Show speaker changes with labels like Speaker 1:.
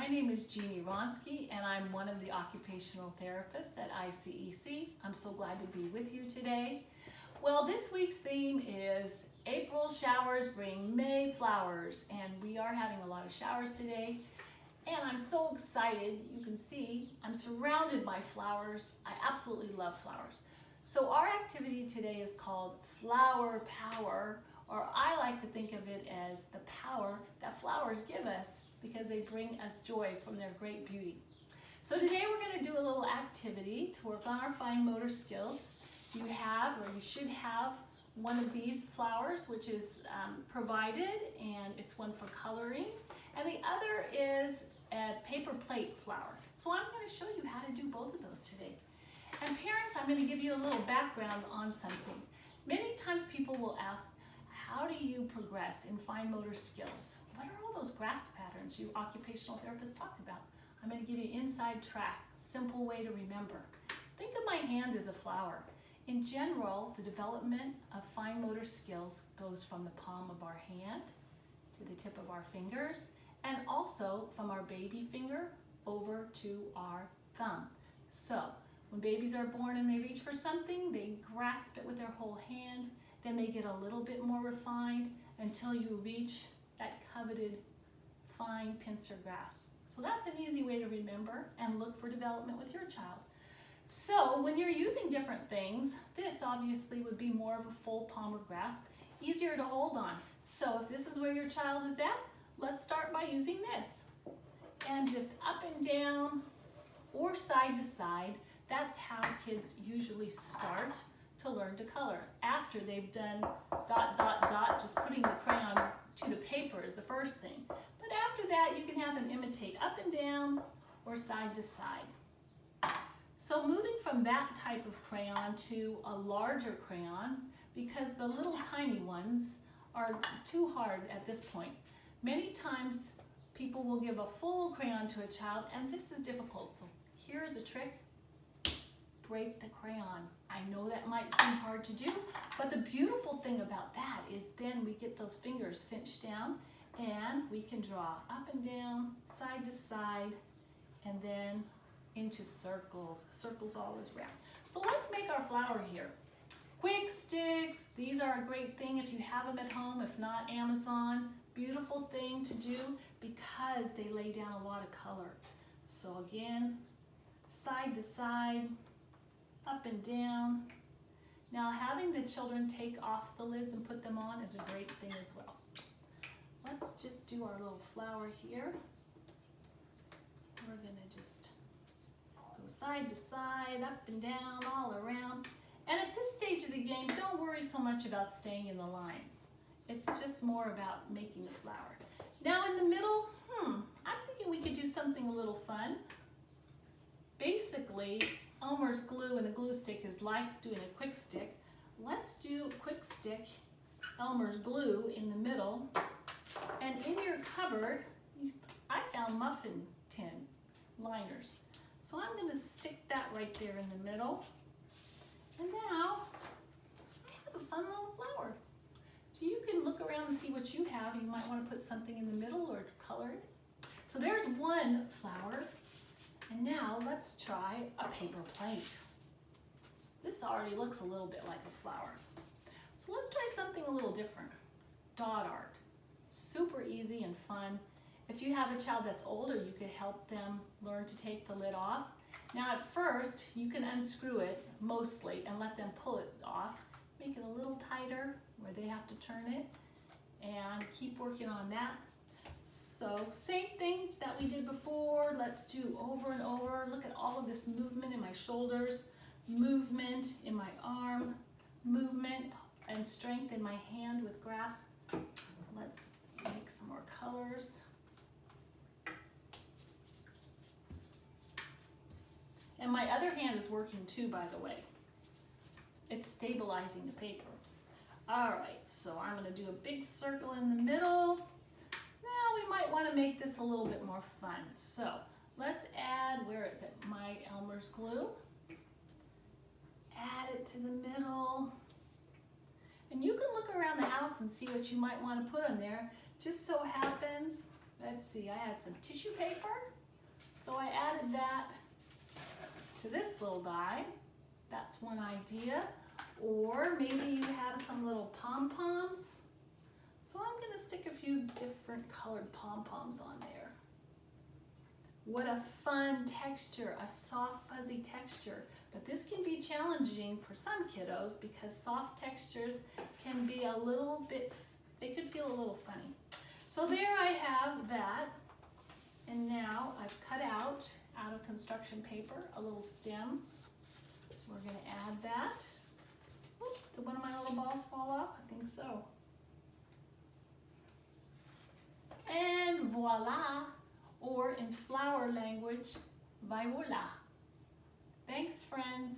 Speaker 1: name is Jeannie and I'm one of the occupational therapists at ICEC. I'm so glad to be with you today. Well, this week's theme is April showers bring May flowers, and we are having a lot of showers today. And I'm so excited. You can see I'm surrounded by flowers. I absolutely love flowers. So our activity today is called Flower Power, or I like to think of it as the power that flowers give us because they bring us joy from their great beauty. So today we're going to do a little activity to work on our fine motor skills. You have, or you should have, one of these flowers, which is provided, and it's one for coloring. And the other is a paper plate flower. So I'm going to show you how to do both of those today. And parents, I'm going to give you a little background on something. Many times people will ask, how do you progress in fine motor skills? What are all those grasp patterns you occupational therapists talk about? I'm going to give you an inside track, simple way to remember. Think of my hand as a flower. In general, the development of fine motor skills goes from the palm of our hand to the tip of our fingers, and also from our baby finger over to our thumb. So when babies are born and they reach for something, they grasp it with their whole hand. Then they get a little bit more refined until you reach that coveted fine pincer grasp. So that's an easy way to remember and look for development with your child. So when you're using different things, this obviously would be more of a full palm grasp, easier to hold on. So if this is where your child is at, let's start by using this. And just up and down or side to side, that's how kids usually start to learn to color. After they've done dot, dot, dot, just putting the crayon to the paper is the first thing. But after that, you can have them imitate up and down or side to side. So moving from that type of crayon to a larger crayon, because the little tiny ones are too hard at this point. Many times people will give a full crayon to a child, and this is difficult. So here's a trick. Break the crayon. I know that might seem hard to do, but the beautiful thing about that is then we get those fingers cinched down and we can draw up and down, side to side, and then into circles. Circles always round. So let's make our flower here. Quick sticks, these are a great thing if you have them at home, if not Amazon. Beautiful thing to do because they lay down a lot of color. So again, side to side, up and down. Now having the children take off the lids and put them on is a great thing as well. Let's just do our little flower here. We're gonna just go side to side, up and down, all around. And at this stage of the game, don't worry so much about staying in the lines. It's just more about making the flower. Now in the middle, I'm thinking we could do something a little fun. Basically, Elmer's glue and a glue stick is like doing a quick stick. Let's do a quick stick, Elmer's glue in the middle. And in your cupboard, I found muffin tin liners. So I'm going to stick that right there in the middle. And now I have a fun little flower. So you can look around and see what you have. You might want to put something in the middle or color it. So there's one flower. And now let's try a paper plate. This already looks a little bit like a flower. So let's try something a little different. Dot art. Super easy and fun. If you have a child that's older, you could help them learn to take the lid off. Now at first, you can unscrew it mostly and let them pull it off. Make it a little tighter where they have to turn it and keep working on that. So same thing that we did before, let's do over and over. Look at all of this movement in my shoulders, movement in my arm, movement and strength in my hand with grasp. Let's make some more colors. And my other hand is working too, by the way. It's stabilizing the paper. All right, so I'm gonna do a big circle in the middle. Now we might want to make this a little bit more fun. So let's add, where is it? My Elmer's glue. Add it to the middle. And you can look around the house and see what you might want to put on there. Just so happens, let's see, I had some tissue paper. So I added that to this little guy. That's one idea. Or maybe you have some little pom-poms. So I'm gonna stick a few different colored pom-poms on there. What a fun texture, a soft fuzzy texture. But this can be challenging for some kiddos because soft textures can be a little bit, they could feel a little funny. So there I have that. And now I've cut out of construction paper, a little stem. We're gonna add that. Oop, did one of my little balls fall off? I think so. And voila, or in flower language, viola. Thanks, friends.